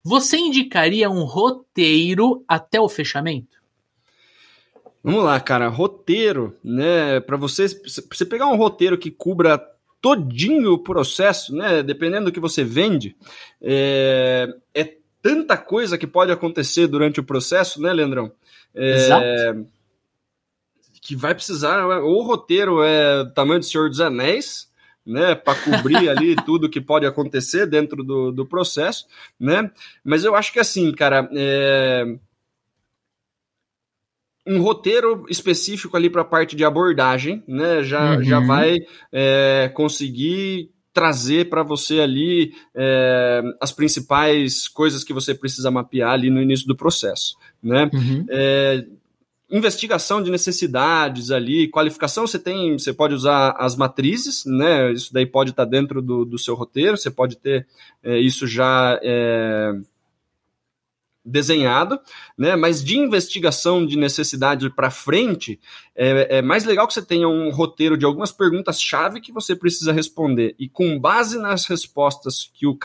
Você indicaria um roteiro até o fechamento? Vamos lá, cara. Roteiro, né? Para você pegar um roteiro que cubra todinho o processo, né? Dependendo do que você vende, é tanta coisa que pode acontecer durante o processo, né, Leandrão? Exato. Que vai precisar, ou o roteiro é tamanho do Senhor dos Anéis, né, para cobrir ali tudo que pode acontecer dentro do processo, né? Mas eu acho que assim, cara, um roteiro específico ali para a parte de abordagem, né, já vai conseguir trazer para você ali as principais coisas que você precisa mapear ali no início do processo, né? Investigação de necessidades ali, qualificação, você pode usar as matrizes, né? Isso daí pode estar dentro do seu roteiro, você pode ter isso já desenhado, né? Mas de investigação de necessidade para frente, é mais legal que você tenha um roteiro de algumas perguntas-chave que você precisa responder. E com base nas respostas que o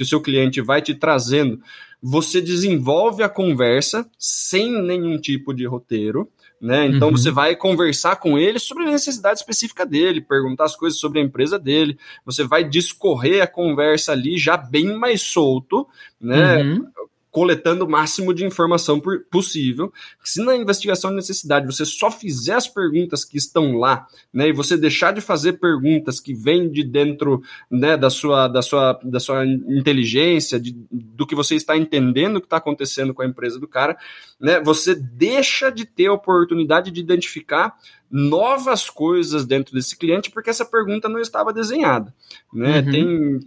seu cliente vai te trazendo, você desenvolve a conversa sem nenhum tipo de roteiro, né? Então você vai conversar com ele sobre a necessidade específica dele, perguntar as coisas sobre a empresa dele, você vai discorrer a conversa ali já bem mais solto, né? Coletando o máximo de informação possível. Se na investigação de necessidade você só fizer as perguntas que estão lá, né, e você deixar de fazer perguntas que vêm de dentro, né, da sua inteligência, do que você está entendendo que está acontecendo com a empresa do cara, né, você deixa de ter a oportunidade de identificar novas coisas dentro desse cliente, porque essa pergunta não estava desenhada, né?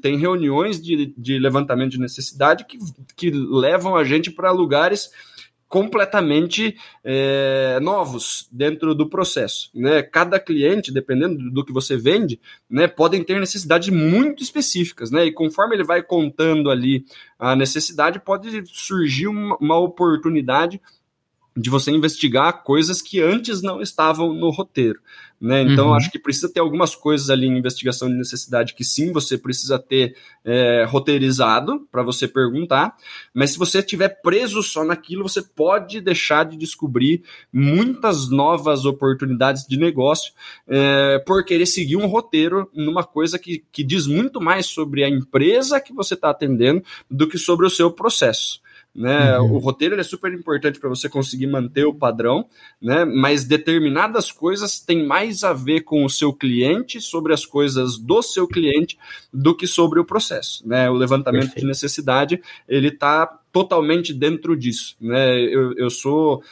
Tem reuniões de levantamento de necessidade que levam a gente para lugares completamente novos dentro do processo, né? Cada cliente, dependendo do que você vende, né, podem ter necessidades muito específicas, né? E conforme ele vai contando ali a necessidade, pode surgir uma oportunidade de você investigar coisas que antes não estavam no roteiro, né? Então, acho que precisa ter algumas coisas ali em investigação de necessidade que sim, você precisa ter roteirizado para você perguntar, mas se você estiver preso só naquilo, você pode deixar de descobrir muitas novas oportunidades de negócio por querer seguir um roteiro numa coisa que diz muito mais sobre a empresa que você está atendendo do que sobre o seu processo. Né? O roteiro é super importante para você conseguir manter o padrão, né? Mas determinadas coisas têm mais a ver com o seu cliente, sobre as coisas do seu cliente, do que sobre o processo, né? O levantamento de necessidade, ele está totalmente dentro disso, né? Eu sou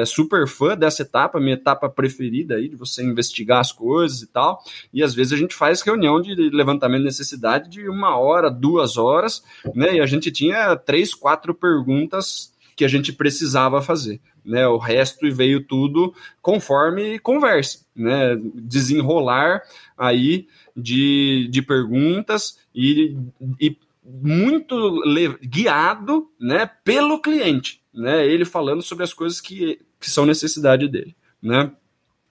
super fã dessa etapa, minha etapa preferida aí, de você investigar as coisas e tal, e às vezes a gente faz reunião de levantamento de necessidade de 1 hora, 2 horas, né? E a gente tinha 3, 4 perguntas que a gente precisava fazer, né? O resto veio tudo conforme conversa, né? Desenrolar aí de perguntas e muito guiado, né, pelo cliente, né, ele falando sobre as coisas que são necessidade dele, né.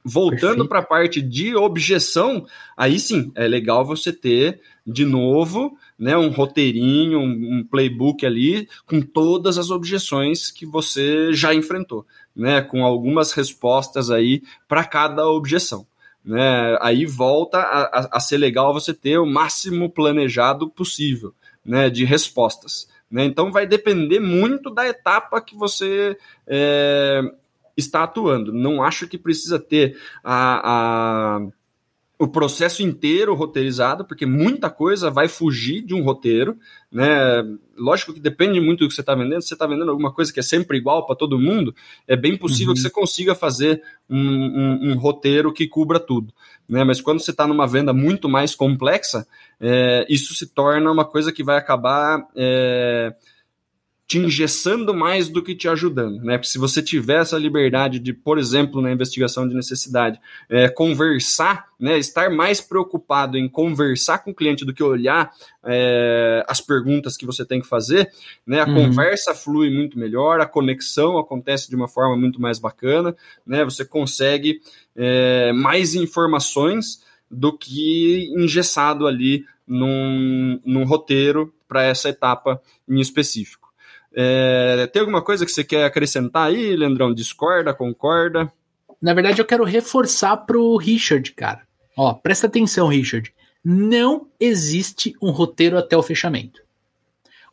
Voltando para a parte de objeção, aí sim, é legal você ter, de novo, né, um roteirinho, um playbook ali, com todas as objeções que você já enfrentou, né, com algumas respostas aí para cada objeção. Né, aí volta a ser legal você ter o máximo planejado possível, né, de respostas. Né? Então vai depender muito da etapa que você está atuando. Não acho que precisa ter o processo inteiro roteirizado, porque muita coisa vai fugir de um roteiro, né? Lógico que depende muito do que você está vendendo. Se você está vendendo alguma coisa que é sempre igual para todo mundo, é bem possível que você consiga fazer um roteiro que cubra tudo, né? Mas quando você está numa venda muito mais complexa, isso se torna uma coisa que vai acabar te engessando mais do que te ajudando, né? Porque se você tiver essa liberdade de, por exemplo, na investigação de necessidade, conversar, né? Estar mais preocupado em conversar com o cliente do que olhar as perguntas que você tem que fazer, né? A conversa flui muito melhor, a conexão acontece de uma forma muito mais bacana, né? Você consegue mais informações do que engessado ali num roteiro para essa etapa em específico. Tem alguma coisa que você quer acrescentar aí, Leandrão? Discorda, concorda? Na verdade, eu quero reforçar pro Richard, cara. Ó, presta atenção, Richard. Não existe um roteiro até o fechamento.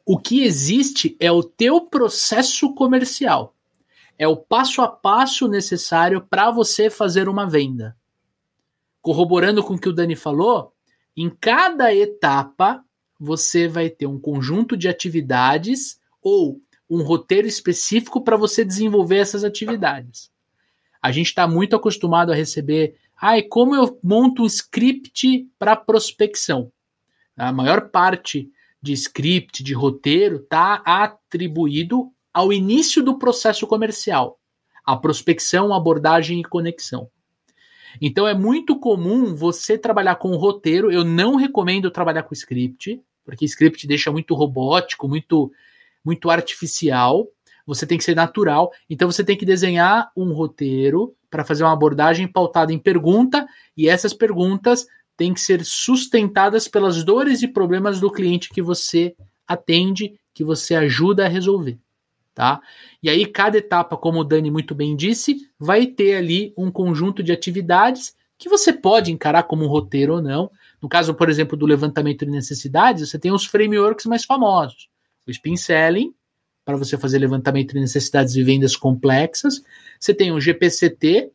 O que existe é o teu processo comercial. É o passo a passo necessário para você fazer uma venda. Corroborando com o que o Dani falou, em cada etapa você vai ter um conjunto de atividades ou um roteiro específico para você desenvolver essas atividades. A gente está muito acostumado a receber, como eu monto um script para prospecção? A maior parte de script, de roteiro, está atribuído ao início do processo comercial, a prospecção, abordagem e conexão. Então é muito comum você trabalhar com roteiro. Eu não recomendo trabalhar com script, porque script deixa muito robótico, muito artificial. Você tem que ser natural. Então você tem que desenhar um roteiro para fazer uma abordagem pautada em pergunta, e essas perguntas têm que ser sustentadas pelas dores e problemas do cliente que você atende, que você ajuda a resolver. Tá? E aí cada etapa, como o Dani muito bem disse, vai ter ali um conjunto de atividades que você pode encarar como um roteiro ou não. No caso, por exemplo, do levantamento de necessidades, você tem os frameworks mais famosos. O Spin Selling, para você fazer levantamento de necessidades e vendas complexas. Você tem o GPCT,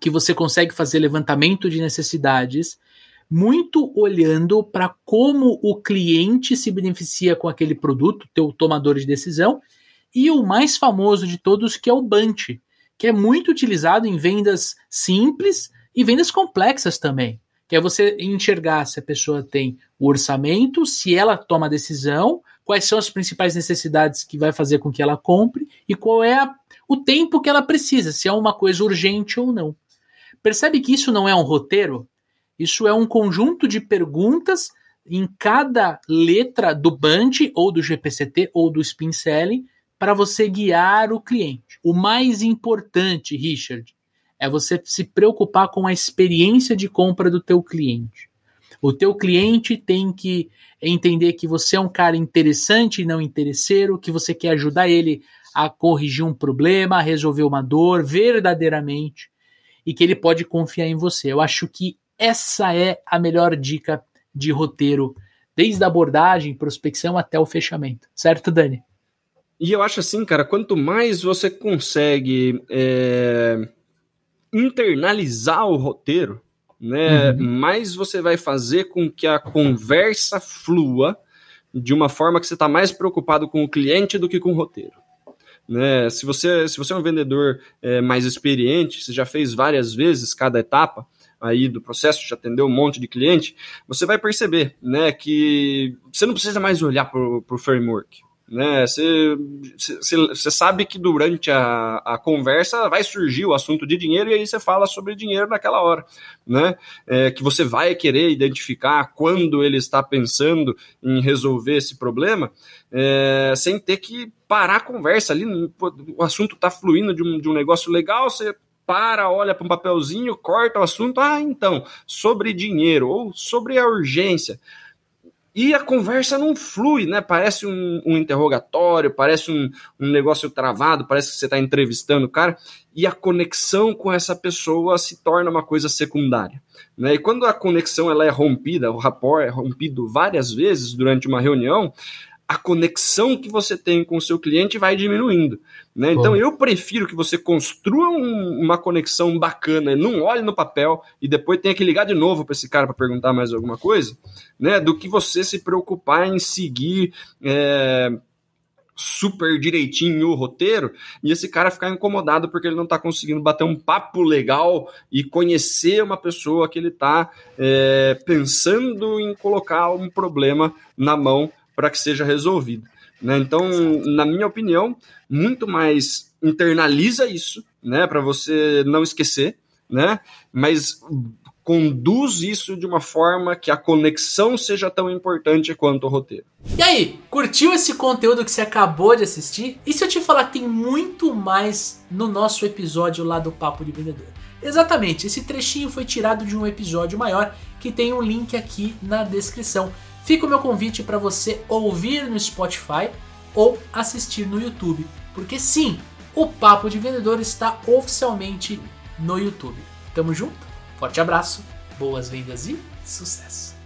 que você consegue fazer levantamento de necessidades muito olhando para como o cliente se beneficia com aquele produto, teu tomador de decisão. E o mais famoso de todos, que é o Bunch, que é muito utilizado em vendas simples e vendas complexas também. Que é você enxergar se a pessoa tem o orçamento, se ela toma a decisão, quais são as principais necessidades que vai fazer com que ela compre e qual é o tempo que ela precisa, se é uma coisa urgente ou não. Percebe que isso não é um roteiro? Isso é um conjunto de perguntas em cada letra do Bunch, ou do GPCT, ou do Spin Selling, para você guiar o cliente. O mais importante, Richard, é você se preocupar com a experiência de compra do teu cliente. O teu cliente tem que entender que você é um cara interessante e não interesseiro, que você quer ajudar ele a corrigir um problema, a resolver uma dor verdadeiramente, e que ele pode confiar em você. Eu acho que essa é a melhor dica de roteiro, desde a abordagem, prospecção até o fechamento. Certo, Dani? E eu acho assim, cara, quanto mais você consegue internalizar o roteiro, né, mais você vai fazer com que a conversa flua de uma forma que você está mais preocupado com o cliente do que com o roteiro. Né? Se você é um vendedor mais experiente, você já fez várias vezes cada etapa aí do processo, já atendeu um monte de cliente, você vai perceber, né, que você não precisa mais olhar para o framework. Né? Você sabe que durante a conversa vai surgir o assunto de dinheiro e aí você fala sobre dinheiro naquela hora, né? Que você vai querer identificar quando ele está pensando em resolver esse problema, sem ter que parar a conversa ali. O assunto está fluindo de um negócio legal, você para, olha para um papelzinho, corta o assunto, então, sobre dinheiro ou sobre a urgência. E a conversa não flui, né? Parece um interrogatório, parece um negócio travado, parece que você está entrevistando o cara, e a conexão com essa pessoa se torna uma coisa secundária. Né? E quando a conexão ela é rompida, o rapport é rompido várias vezes durante uma reunião, a conexão que você tem com o seu cliente vai diminuindo. Né? Então eu prefiro que você construa uma conexão bacana, não olhe no papel e depois tenha que ligar de novo para esse cara para perguntar mais alguma coisa, né? Do que você se preocupar em seguir super direitinho o roteiro e esse cara ficar incomodado porque ele não está conseguindo bater um papo legal e conhecer uma pessoa que ele está pensando em colocar um problema na mão para que seja resolvido. Né? Então, na minha opinião, muito mais internaliza isso, né, para você não esquecer, né, mas conduz isso de uma forma que a conexão seja tão importante quanto o roteiro. E aí, curtiu esse conteúdo que você acabou de assistir? E se eu te falar que tem muito mais no nosso episódio lá do Papo de Vendedor? Exatamente, esse trechinho foi tirado de um episódio maior que tem um link aqui na descrição. Fica o meu convite para você ouvir no Spotify ou assistir no YouTube, porque sim, o Papo de Vendedor está oficialmente no YouTube. Tamo junto, forte abraço, boas vendas e sucesso!